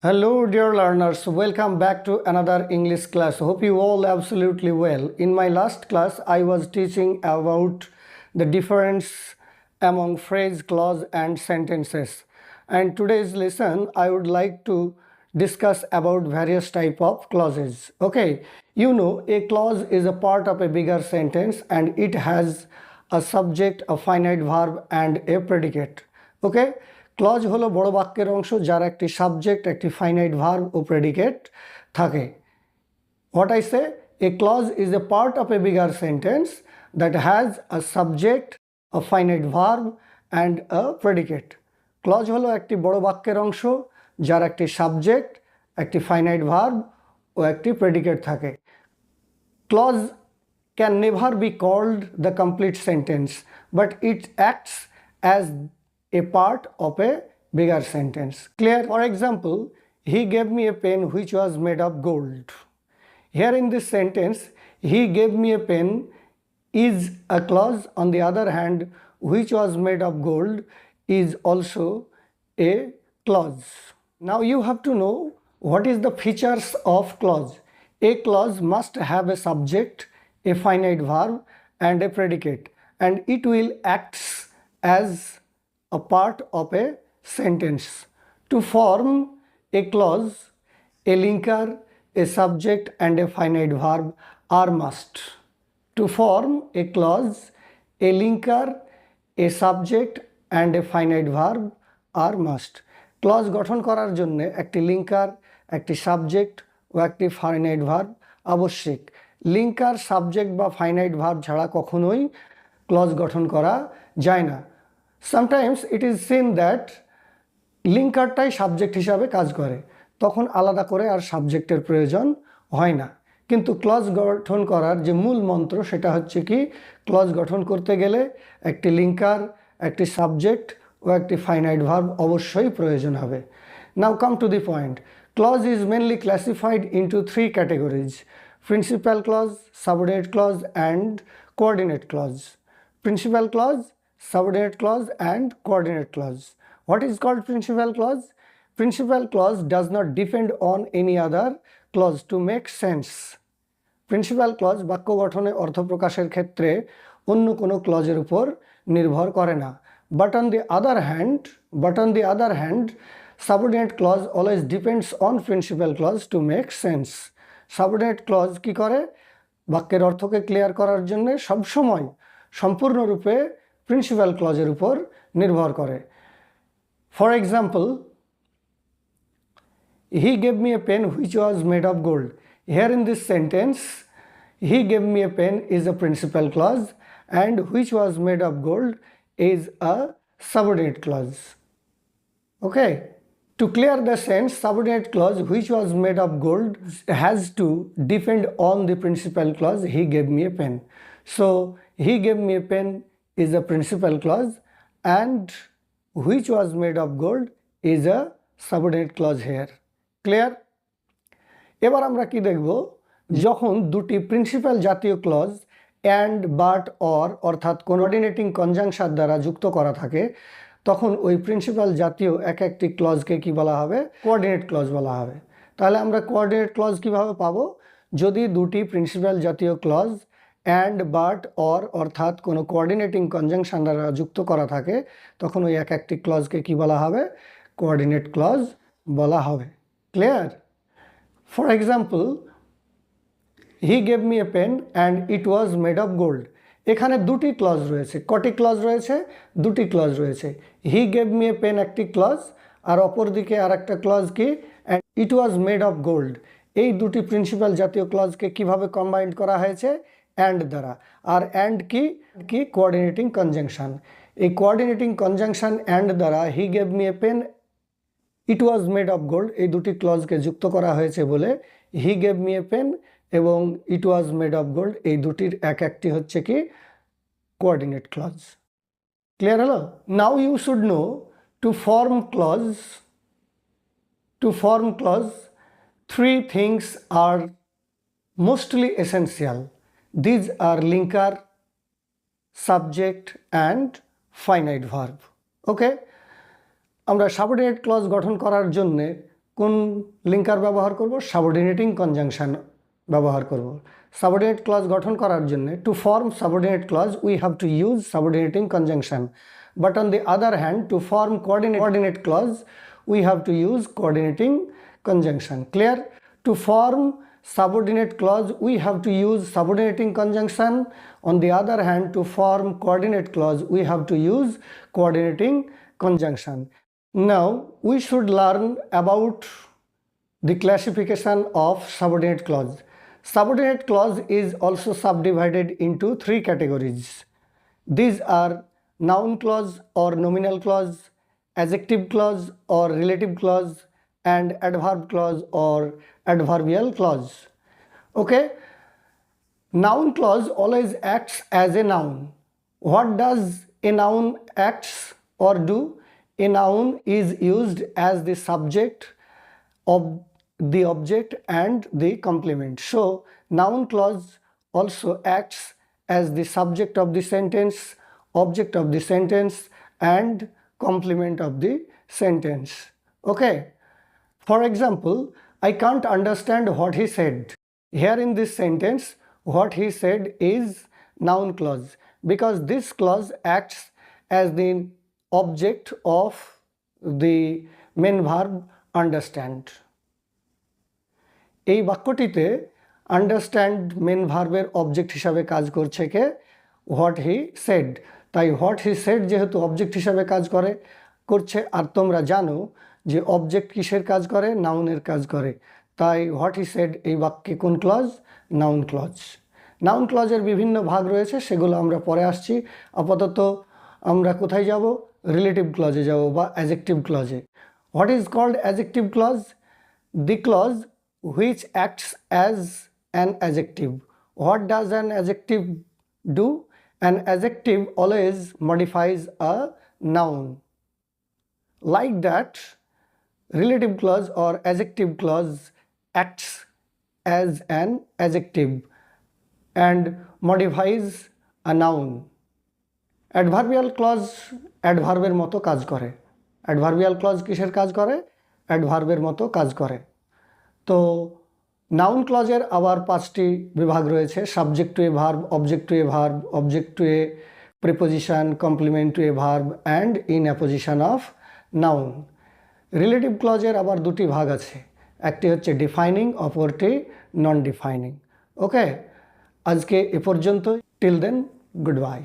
Hello, dear learners. Welcome back to another English class. Hope you all absolutely well. In my last class, I was teaching about the difference among phrase, clause, and sentences. And today's lesson, I would like to discuss about various type of clauses. Okay, you know, a clause is a part of a bigger sentence and it has a subject, a finite verb, and a predicate. Okay. Clause হলো বড় বাক্যের অংশ যার একটি subject, একটি finite verb ও predicate থাকে। What I say, a clause is a part of a bigger sentence that has a subject, a finite verb and a predicate. Clause হলো একটি বড় বাক্যের অংশ যার একটি সাবজেক্ট, একটি ফাইনাইট ভার্ব ও একটি প্রেডিকেট থাকে। Clause can never be called the complete sentence, but it acts as a part of a bigger sentence. Clear? For example, he gave me a pen which was made of gold. Here in this sentence, he gave me a pen is a clause. On the other hand, which was made of gold is also a clause. Now you have to know what is the features of clause. A clause must have a subject, a finite verb and a predicate, and it will act as a part of a sentence. To form a clause, a linker, a subject and a finite verb are must. To form a clause, a linker, a subject and a finite verb are must. Clause গঠন করার জন্য একটি linker, একটি subject ও একটি finite verb আবশ্যক। Linker, subject বা finite verb ছাড়া কখনোই ক্লজ গঠন করা যায় না। Sometimes it is seen that লিঙ্কারটাই সাবজেক্ট হিসাবে কাজ করে, তখন আলাদা করে আর সাবজেক্টের প্রয়োজন হয় না। কিন্তু ক্লজ গঠন করার যে মূল মন্ত্র সেটা হচ্ছে কি, ক্লজ গঠন করতে গেলে একটি লিঙ্কার, একটি সাবজেক্ট ও একটি ফাইনাইট ভার্ব অবশ্যই প্রয়োজন হবে। Now come to the point. Clause is mainly classified into three categories: principal clause, subordinate clause and coordinate clause. Principal clause, subordinate clause and coordinate clause. What is called principal clause? Principal clause does not depend on any other clause to make sense. Principal clause বাক্য গঠনে অর্থ প্রকাশের ক্ষেত্রে অন্য কোনো ক্লজের উপর নির্ভর করে না। But on the other hand, subordinate clause always depends on principal clause to make sense. Subordinate clause কি করে? বাক্যের অর্থকে ক্লিয়ার করার জন্য সবসময় সম্পূর্ণরূপে প্রিন্সিপাল ক্লজের উপর নির্ভর করে। For example, he gave me a pen which was made of gold. Here in this sentence, he gave me a pen is a principal clause and which was made of gold is a subordinate clause. Okay. To clear the sense, subordinate clause which was made of gold has to depend on the principal clause he gave me a pen. So he gave me a pen is a principal clause and which was made of gold is a subordinate clause here. Clear? এবার আমরা কি দেখব, যখন দুটি principal জাতীয় clause and, but, or অর্থাৎ coordinating conjunction দ্বারা যুক্ত করা থাকে, তখন ওই প্রিন্সিপাল জাতীয় একটি ক্লজকে কি বলা হবে? কোঅর্ডিনেট ক্লজ বলা হবে। তাহলে আমরা কোঅর্ডিনেট ক্লজ কিভাবে পাবো? যদি দুটি প্রিন্সিপাল জাতীয় ক্লজ অ্যান্ড, বাট, অর অর্থাৎ কোনো কোঅর্ডিনেটিং কনজাংশন দ্বারা যুক্ত করা থাকে, তখন ওই একটি ক্লজকে কি বলা হবে? কোঅর্ডিনেট ক্লজ বলা হবে। Clear? For example, he gave me a pen and it was made of gold. এখানে দুটি ক্লজ রয়েছে। কটি ক্লজ রয়েছে? দুটি ক্লজ রয়েছে। He gave me a pen একটি ক্লজ, আর অপরদিকে আর একটা ক্লজ কি? And it was made of gold. এই দুটি প্রিন্সিপাল জাতীয় ক্লজকে কিভাবে কম্বাইন করা হয়েছে? অ্যান্ড দ্বারা। আর অ্যান্ড কি? Coordinating conjunction. এই কোঅর্ডিনেটিং কনজাংশন অ্যান্ড দ্বারা he gave me a pen, it was made of gold, এই দুটি ক্লজকে যুক্ত করা হয়েছে বলে he gave me a pen এবং it was made of gold এই দুটির একটি হচ্ছে কি? Coordinate clause. ক্লিয়ার হলো? Now you should know to form clause three things are mostly essential. These are linker, subject and finite verb. Okay, আমরা subordinate clause গঠন করার জন্য কোন লিঙ্কার ব্যবহার করব? সাবঅর্ডিনেটিং কনজাংশন ব্যবহার করব। সাবঅর্ডিনেট ক্লজ গঠন করার জন্য to form subordinate clause we have to use subordinating conjunction, but on the other hand to form coordinate clause we have to use coordinating conjunction. Clear? To form subordinate clause we have to use subordinating conjunction. On the other hand, to form coordinate clause we have to use coordinating conjunction. Now we should learn about the classification of subordinate clause. Subordinate clause is also subdivided into three categories. These are noun clause or nominal clause, adjective clause or relative clause, and adverb clause or adverbial clause. Okay, noun clause always acts as a noun. What does a noun acts or do? A noun is used as the subject of the object and the complement. So noun clause also acts as the subject of the sentence, object of the sentence, and complement of the sentence. Okay. For example, I can't understand what he said. Here in this sentence, what he said is noun clause because this clause acts as the object of the main verb understand. এই বাক্যটিতে understand main ভার্বের object হিসাবে কাজ করছে কে? What he said. তাই what he said যেহেতু object হিসাবে কাজ করছে, আর তোমরা জানো যে অবজেক্ট কিসের কাজ করে? নাউনের কাজ করে। তাই হোয়াট হি সেড এই বাক্যে কোন ক্লজ? Noun clause. নাউন ক্লজের বিভিন্ন ভাগ রয়েছে, সেগুলো আমরা পরে আসছি। আপাতত আমরা কোথায় যাব? রিলেটিভ ক্লজে যাব বা অ্যাডজেক্টিভ ক্লজে। What is called adjective clause? The clause which acts as an adjective. What does an adjective do? An adjective always modifies a noun. Like that, relative clause or adjective clause acts as an adjective and modifies a noun. Adverbial clause adverb-এর মতো কাজ করে। Adverbial clause কিসের কাজ করে? Adverb-এর মতো কাজ করে। তো নাউন ক্লজের আবার 5টি বিভাগ রয়েছে: subject to a verb, object to a verb, object to a preposition, complement to a verb and in apposition of noun. Relative ক্লজের আবার 2টি ভাগ আছে, একটি হচ্ছে ডিফাইনিং, অপরটি নন ডিফাইনিং। ওকে, আজকে এ পর্যন্ত। Till then, good by.